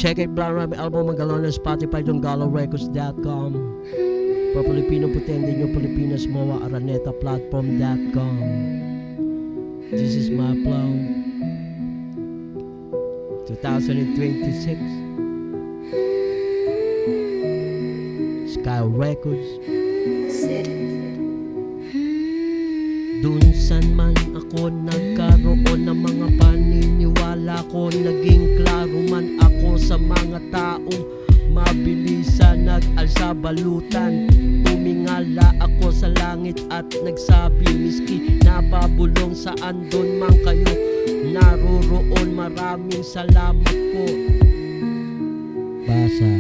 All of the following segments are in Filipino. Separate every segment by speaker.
Speaker 1: Check it, Blind Rabbit album, Magalona, Spotify, DonGaloRecords.com. For Filipino Putende nyo, Pilipinas, MOA, Araneta, Platform.com. This is my flow. 2026. Sky Records. Dun saan man ako nagkaroon ng mga paniniwala ko, naging klaro man ako sa mga taong mabilisa nag-alsa balutan. Tumingala ako sa langit at nagsabi, miski napabulong saan doon man kayo naroroon, maraming salamat po. Basa.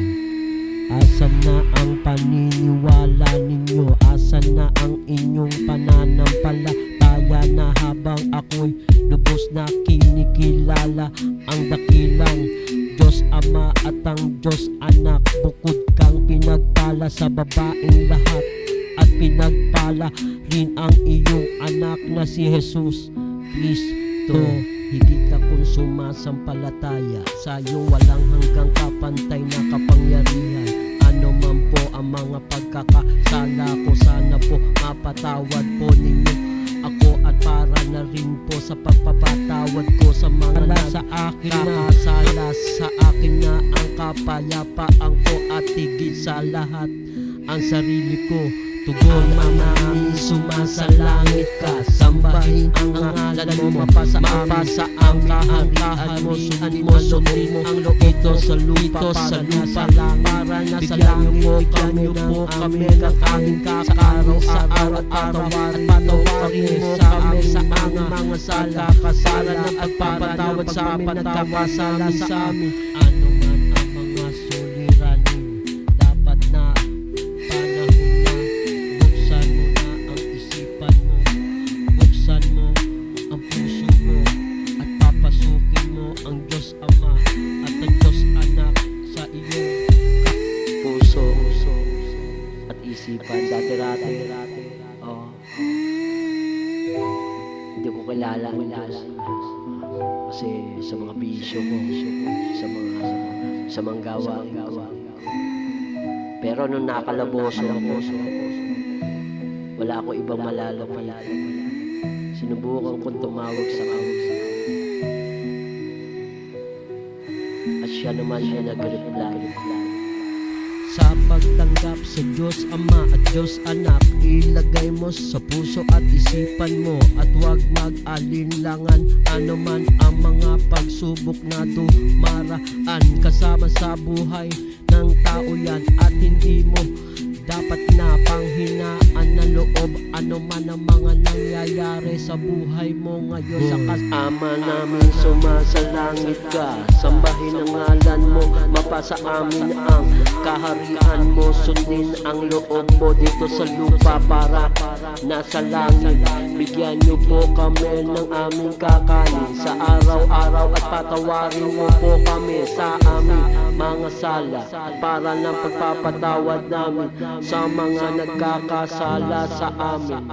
Speaker 1: Asan na ang paniniwala ninyo? Asan na ang inyong pananampalataya na habang ako'y lubos na kinikilala ang dakilang Diyos Ama at ang Diyos Anak? Bukod kang pinagpala sa babaeng lahat at pinagpala rin ang iyong anak na si Jesus Kristo. Higit akong sumasampalataya sa iyo, walang hanggang kapantay na kapangyarihan. Ano man po ang mga pagkakasala ko, sana po mapatawad po ninyo ako at para na rin po sa pagpapatawad ko sa mga nasa akin nakasala. Sa akin na ang kapayapaan ko at higit sa lahat ang sarili ko. Tugon manami, sumasalangit ka, sambahin ang ngalan mo, mapasa ang kaharian mo, sundin mo ang ito sa lupa para na sa langit mo kami ng aming kakaraw sa araw at patawarin mo kami sa aming mga sala, kasala na pagpapatawad sa amin nagkakasala sa amin. Ano man ang mga suliranin, dapat na ang puso mo at papasukin mo ang Diyos Ama at ang Diyos Anak sa iyong puso at isipan. Dati-rati hindi ko kilala ang Diyos kasi sa mga bisyo ko, sa mga gawain ko. Pero nung nakalaboso ako, wala ako ibang malalaman. Sinubukan kong tumawag sa kanya at siya naman nag-reply. Sa pagtanggap sa Diyos Ama at Diyos Anak, ilagay mo sa puso at isipan mo at huwag mag-alinlangan. Ano man ang mga pagsubok na dumaraan kasama sa buhay ng tao yan, at hindi mo dapat na panghinaan ng loob ano man ang mga nangyayari sa buhay mo ngayon. Sa Ama namin sumasalangit ka, sambahin ang ngalan mo, mapasa amin ang kaharian mo, sundin ang loob mo dito sa lupa para nasa langit. Bigyan niyo po kami ng aming kakanin sa araw-araw at patawarin mo po kami sa aming mga sala para ng pagpapatawad namin sa mga nagkakasala sa amin.